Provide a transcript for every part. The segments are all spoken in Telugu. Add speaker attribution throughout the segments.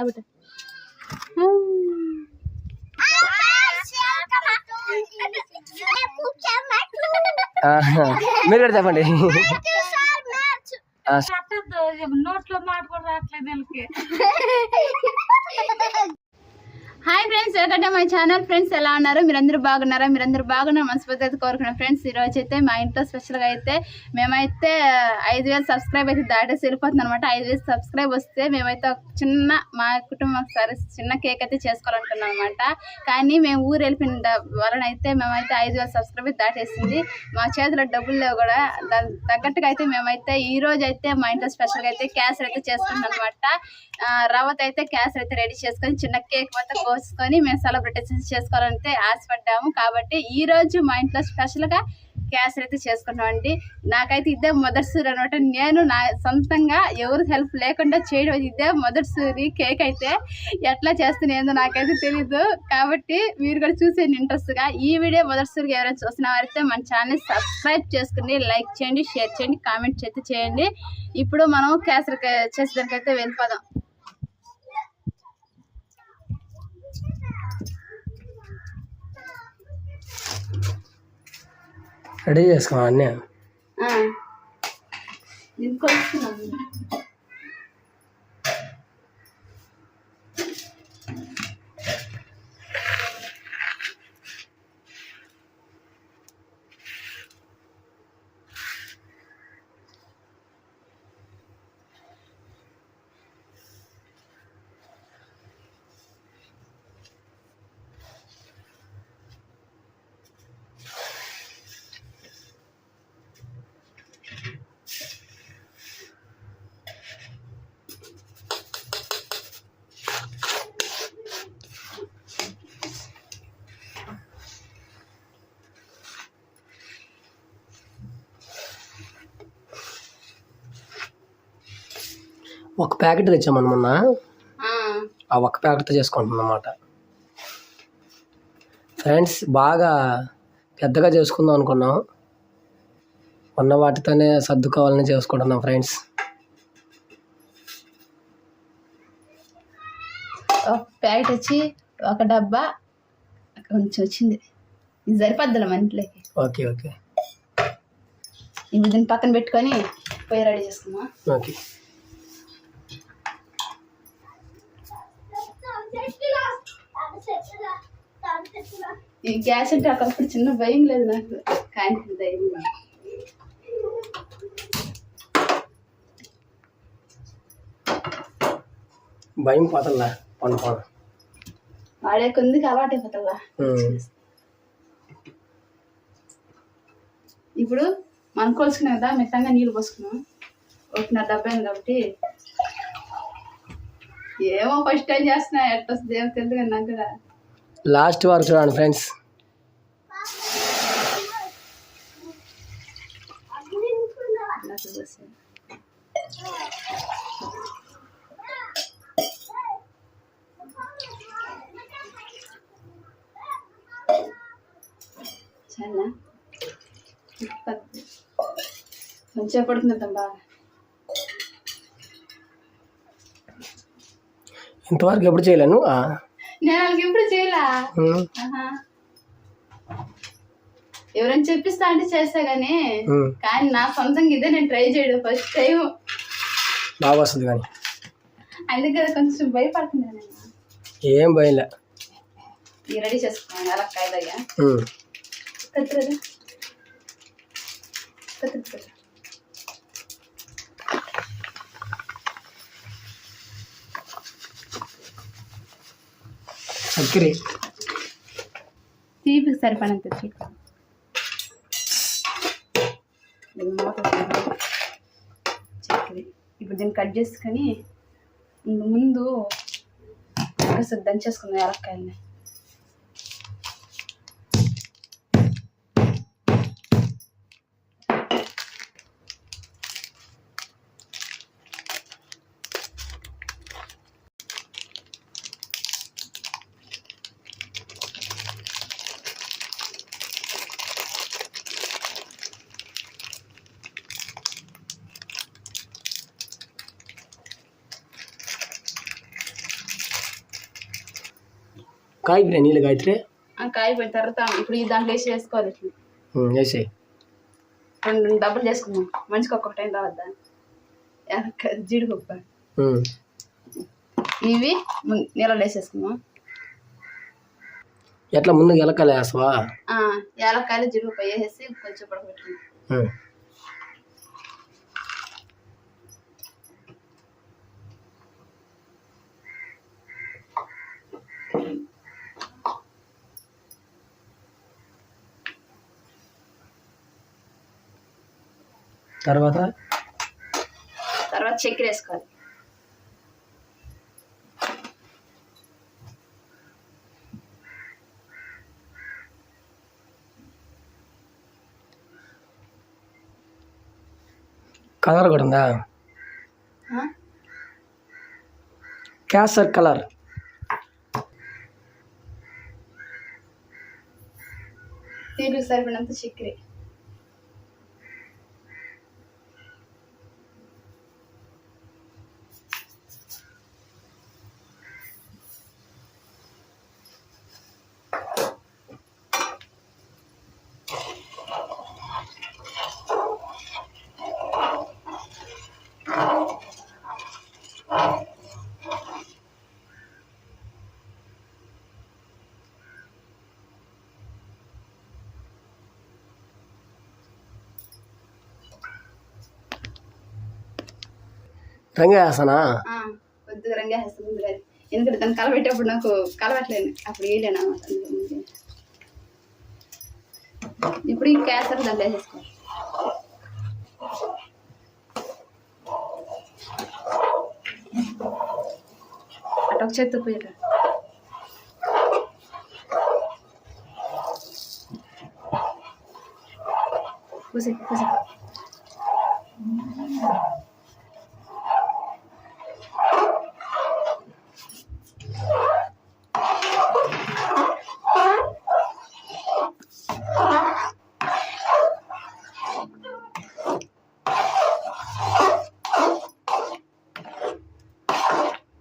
Speaker 1: అబిట
Speaker 2: మీరు కూడా చెప్పండి.
Speaker 1: నోట్లో మాట కూడా రావట్లేదు. Hi friends, welcome to my channel. Friends ఎలా ఉన్నారు? మీరందరూ బాగున్నారా? మీరందరూ బాగున్నారు మనస్ఫూర్తి అయితే కోరుకున్నాం. ఫ్రెండ్స్ ఈరోజు అయితే మా ఇంట్లో స్పెషల్గా అయితే మేమైతే 5,000 సబ్స్క్రైబ్ అయితే దాటేసి వెళ్ళిపోతుంది అనమాట. 5,000 సబ్స్క్రైబ్ వస్తే మేమైతే ఒక చిన్న మా కుటుంబం సరే చిన్న కేక్ అయితే చేసుకోవాలనుకున్నాం అనమాట. కానీ మేము ఊరు వెళ్ళిపోయిన వలన అయితే మేమైతే 5,000 సబ్స్క్రైబ్ దాటేసింది. మా చేతిలో డబ్బులు లేవు కూడా. దాని తగ్గట్టుగా అయితే మేమైతే ఈ రోజు అయితే మా ఇంట్లో స్పెషల్గా అయితే క్యాసర్ అయితే చేసుకుంటాం అనమాట. రవ్వత అయితే క్యాసర్ అయితే రెడీ చేసుకొని చిన్న కేక్ మొత్తం కోసుకొని మేము సెలబ్రేట్ చేసుకోవాలంటే ఆశపడ్డాము. కాబట్టి ఈ రోజు మా ఇంట్లో స్పెషల్గా క్యాసర్ అయితే చేసుకున్నామండి. నాకైతే ఇదే మొదటిసారి అనమాట. నేను నా సొంతంగా ఎవరు హెల్ప్ లేకుండా చేయడం ఇదే మొదటిసారి. కేక్ అయితే ఎట్లా చేస్తున్నాయేందో నాకైతే తెలీదు. కాబట్టి మీరు కూడా చూసేయండి ఇంట్రెస్ట్గా. ఈ వీడియో మొదటిసారిగా ఎవరైనా చూసిన వారైతే మన ఛానల్ సబ్స్క్రైబ్ చేసుకుని లైక్ చేయండి, షేర్ చేయండి, కామెంట్ అయితే చేయండి. ఇప్పుడు మనం క్యాసర్ చేసేదానికైతే వెళ్ళిపోదాం.
Speaker 2: రెడీ చేసుకోవాలి అన్నీ. ఒక ప్యాకెట్ తెచ్చామన్న మొన్న. ఆ ఒక ప్యాకెట్ చేసుకుంటున్నాం అన్నమాట. ఫ్రెండ్స్ బాగా పెద్దగా చేసుకుందాం అనుకున్నాం. ఉన్న వాటితోనే సర్దుకోవాలని చేసుకుంటున్నాం ఫ్రెండ్స్.
Speaker 1: ఒక ప్యాకెట్ వచ్చి ఒక డబ్బా కొంచెం వచ్చింది. ఇది సరిపోద్దులే మన ఇంట్లోకి.
Speaker 2: Okay okay.
Speaker 1: ఇప్పుడు దీన్ని పక్కన పెట్టుకొని పోయి రెడీ చేసుకున్నాం.
Speaker 2: ఓకే.
Speaker 1: ఈ గ్యాస్ అంటే ఒకప్పుడు చిన్న భయం లేదు నాకు, కానీ ధైర్యం.
Speaker 2: భయం పోతల్లా పను
Speaker 1: వాడే కొందికి అలవాటు అయిపోతల్లా. ఇప్పుడు మనం కోల్చుకున్నాం కదా, మిత్తంగా నీళ్ళు పోసుకున్నాం. ఒకటిన్నర డబ్బా కాబట్టి ఏమో ఫస్ట్ టైం చేస్తున్నా. ఎట్లా దేవుడు తెలుసు కానీ నాకు కూడా.
Speaker 2: లాస్ట్ వరకు చూడండి ఫ్రెండ్స్.
Speaker 1: చాలా మంచిగా పడుతుంది బాగా.
Speaker 2: ఇంతవరకు ఎప్పుడు చేయలేను.
Speaker 1: నేను వాళ్ళకి ఎప్పుడు చేయలే. ఎవరైనా చెప్పిస్తా అంటే చేస్తా గానీ నా సొంతంగా ఇదే నేను ట్రై చేయడం ఫస్ట్ టైం.
Speaker 2: బాగా వస్తుంది కానీ
Speaker 1: అందుకే కొంచెం భయపడుతున్నాను.
Speaker 2: ఏం భయంలే.
Speaker 1: ఈ రెడీ చేసుకున్నాను అలక్కాయలయ్యా. కత్తిరదా కత్తి
Speaker 2: చక్కెర
Speaker 1: తీపికి సరిపడంత చక్కెర. ఇప్పుడు దీన్ని కట్ చేసుకొని ముందు దంచేసుకున్నాం యాలక్కాయలని.
Speaker 2: కాయ నీళ్ళు గాయత్రి
Speaker 1: కాయ పోయిన తర్వాత ఇప్పుడు ఈ దాంట్లో వేసి వేసుకోవాలి ఇట్లా
Speaker 2: వేసి
Speaker 1: 2 డబ్బులు చేసుకున్నాం మనిషికి ఒక్కొక్క టైం రావద్దా జీడిపప్పు ఇవి నీళ్ళలో వేసేసుకున్నాం.
Speaker 2: ఎట్లా ముందు ఎలకాయలు వేస్తావా?
Speaker 1: ఏలక్కాయలు జీడిపప్పు వేసేసి కొంచెం పడబెట్టుకున్నాం.
Speaker 2: తర్వాత
Speaker 1: చక్కెర వేసుకోవాలి.
Speaker 2: కలర్ కూడా ఉందా? కేసర్ కలర్.
Speaker 1: దీనికి సరిపడినంత చక్కెర.
Speaker 2: రంగా వేస్తానా?
Speaker 1: కొద్దిగా రంగా వేస్తాను. ఎందుకంటే దాన్ని కలబెట్టేప్పుడు నాకు కలబెట్టలేను, అప్పుడు వేయలేను అన్నమాట. ఇప్పుడు ఈ కేసరి దాంట్లో వేసేసుకోవాలి. అటు ఒక చేతి పోయాక పూసి పూసి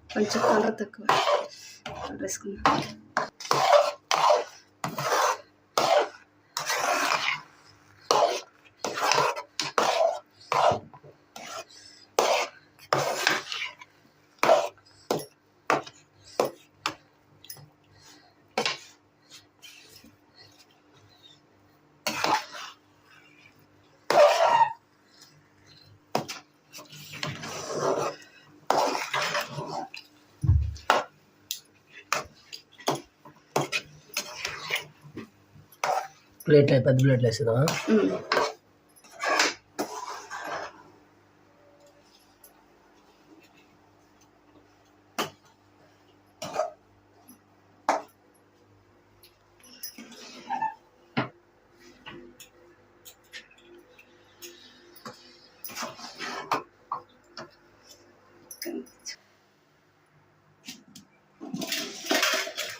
Speaker 1: కొంచెం కలర్ తక్కువ కలర్ వేసుకున్నాం.
Speaker 2: ప్లేట్లు పెద్ద ప్లేట్లు వేసేదా?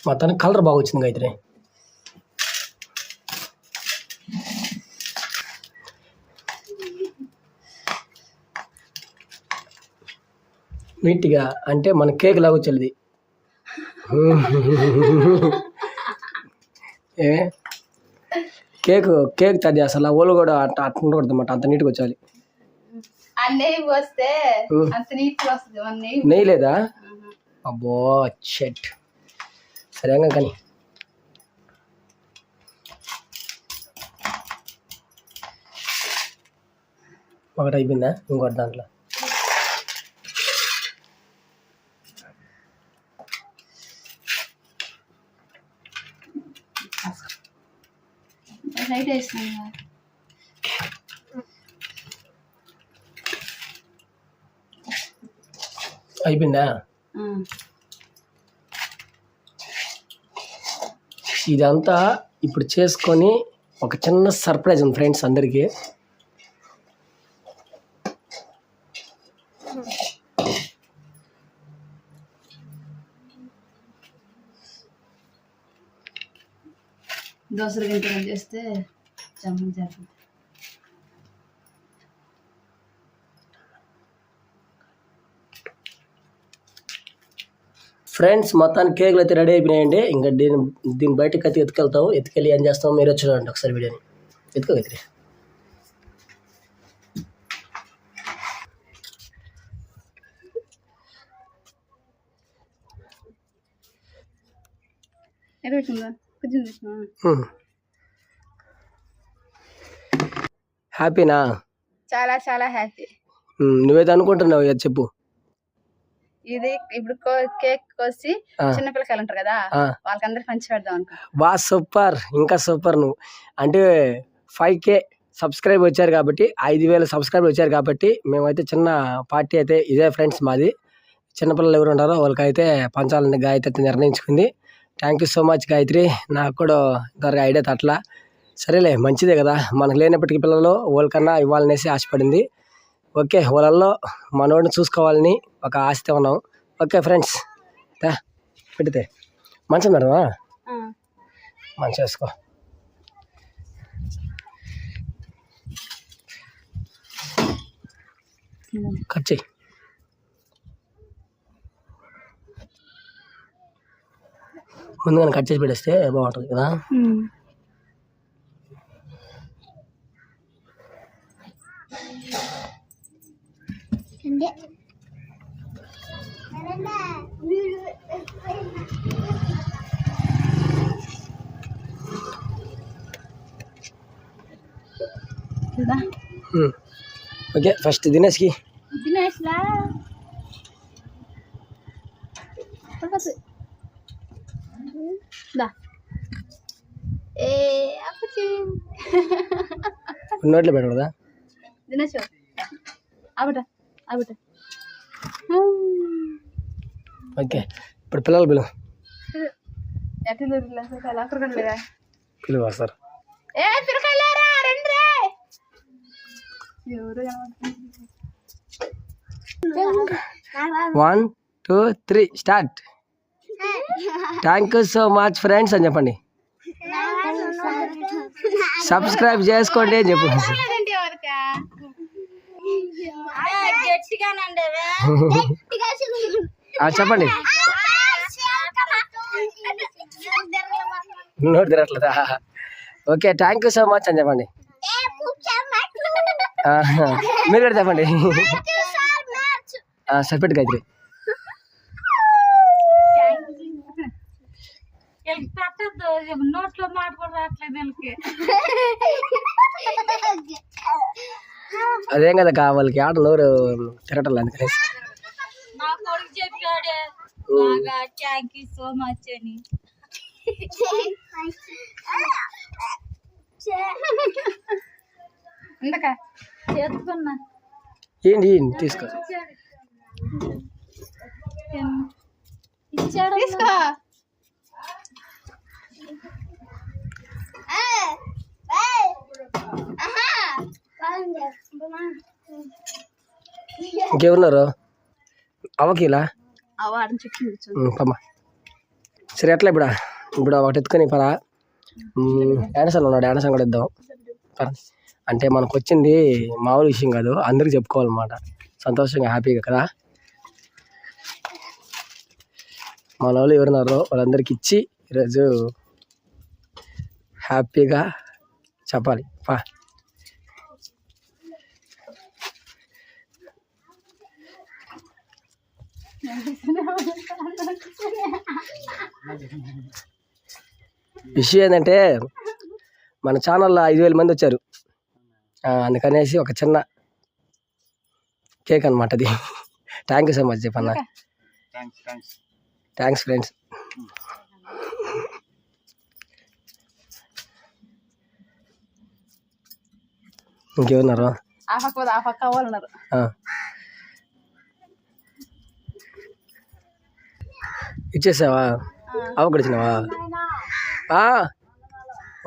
Speaker 2: మొత్తానికి కలర్ బాగా వచ్చింది గాయత్రి. నీట్గా అంటే మన కేక్ లాగా వచ్చేది. ఏ కేక్ కేక్ తది అసలు ఓళ్ళు కూడా అట్లా ఉండకూడదు అన్నమాట, అంత నీట్గా వచ్చాలి. నెయ్యి లేదా? అబ్బో చెట్ సరేగా కానీ ఒకటి అయిపోయిందా? ఇంకోటి దాంట్లో అయిపోయిందా? ఇదంతా ఇప్పుడు చేసుకొని ఒక చిన్న సర్ప్రైజ్ ఉంది ఫ్రెండ్స్ అందరికీ.
Speaker 1: దోసలు గింటలు చేస్తే జమ్ము జరుగుతుంది.
Speaker 2: ఫ్రెండ్స్ మొత్తానికి కేకులు అయితే రెడీ అయిపోయినాయండి. ఇంకా దీని బయటకి అయితే ఎత్తుకెళ్ళి ఏం చేస్తాం మీరు చూడండి ఒకసారి వీడియోని. ఎత్తుకోగైతే హ్యాపీనా?
Speaker 1: చాలా చాలా హ్యాపీ.
Speaker 2: నువ్వేదో అనుకుంటున్నావు అది చెప్పు.
Speaker 1: ఇది ఇప్పుడు కేక్ కోసి చిన్నపిల్లకాయలు ఉంటారు కదా, వాళ్ళకందరికి పంచి పెడదాం అనుకో.
Speaker 2: బా సూపర్, ఇంకా సూపర్. నువ్వు అంటే 5K సబ్స్క్రైబ్ వచ్చారు కాబట్టి, 5,000 సబ్స్క్రైబ్ వచ్చారు కాబట్టి మేమైతే చిన్న పార్టీ అయితే ఇదే ఫ్రెండ్స్ మాది. చిన్నపిల్లలు ఎవరు ఉంటారో వాళ్ళకైతే పంచాలని గాయత్రి అయితే నిర్ణయించుకుంది. Thank you so much Gayatri. నాకు కూడా ఇంతవరకు ఐడియా అట్లా. సరేలే, మంచిదే కదా, మనకు లేనప్పటికీ పిల్లలు వాళ్ళకన్నా ఇవ్వాలనేసి ఆశపడింది. ఓకే, వాళ్ళల్లో మనోడిని చూసుకోవాలని ఒక ఆశతో ఉన్నాం. ఓకే ఫ్రెండ్స్, పెడితే మంచం మేడమా, మంచి వేసుకో. కట్ చేయి. ముందుగానే కట్ చేసి పెడేస్తే బాగుంటుంది కదా. Okay, first దినేష్కి.
Speaker 1: దినేష్లా
Speaker 2: నోట్లో పెట్టకూడదా?
Speaker 1: దినేష్ ఆబట ఆబట.
Speaker 2: ఓకే, ఇప్పుడు పిల్లలు పిలువు. పిలువు వస్తారు. 1, 2, 3 start. Thank you so much friends అని చెప్పండి. సబ్స్క్రైబ్ చేసుకోండి అని చెప్పు. చెప్పండి. నోట్ తిరగట్లేదా? Okay, thank you so much అని చెప్పండి. మీరు కూడా చెప్పండి. సరిపెట్టు గాయత్రి.
Speaker 1: నోట్లో మాట కూడా రావట్లేదు.
Speaker 2: అదేం కదా వాళ్ళకి ఆట నోరు తిరగటం అందుకని.
Speaker 1: నా కొడుకు చెప్పాడే థ్యాంక్ యూ సో మచ్ అని.
Speaker 2: ఏంటి తీసుకో.
Speaker 1: తీసుకో.
Speaker 2: ఇంకెవరున్నారు? అవకీలా
Speaker 1: అవ్వ.
Speaker 2: సరే, ఎట్లా ఇప్పుడు ఒకటి ఎత్తుకొని పరా. యానసన్ ఉన్నాడు, యానసన్ కూడా ఇద్దాం. అంటే మనకు వచ్చింది మామూలు విషయం కాదు, అందరికి చెప్పుకోవాలన్నమాట. సంతోషంగా హ్యాపీగా కదా. మన వాళ్ళు ఎవరున్నారో వాళ్ళందరికి ఇచ్చి ఈరోజు హ్యాపీగా చెప్పాలి. విషయం ఏంటంటే మన ఛానల్లో 5,000 మంది వచ్చారు. అందుకనేసి ఒక చిన్న కేక్ అనమాట అది. థ్యాంక్ యూ సో మచ్ చెప్పన్న. Thanks friends. ఇంకెవరున్నారు? ఇచ్చేసావా? అవకడిచినావా?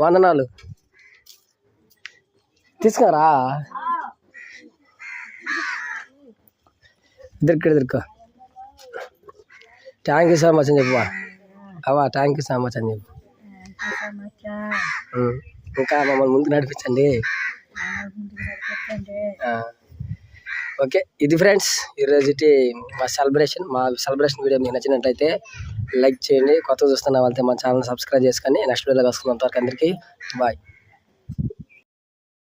Speaker 2: వందనాలు. తీసుకురా. ఇద్దరికో థ్యాంక్ యూ సో మచ్ అని చెప్పు. థ్యాంక్ యూ సో మచ్ అని చెప్పు. ఇంకా మమ్మల్ని ముందుకు నడిపించండి. ఓకే, ఇది ఫ్రెండ్స్ ఈరోజు మా సెలబ్రేషన్ వీడియో మీకు నచ్చినట్లయితే లైక్ చేయండి. కొత్తగా చూస్తున్న వాళ్ళతో మా ఛానల్ సబ్స్క్రైబ్ చేసుకొని నెక్స్ట్ వీడియోలో వస్తున్నాం. అందరికీ బాయ్.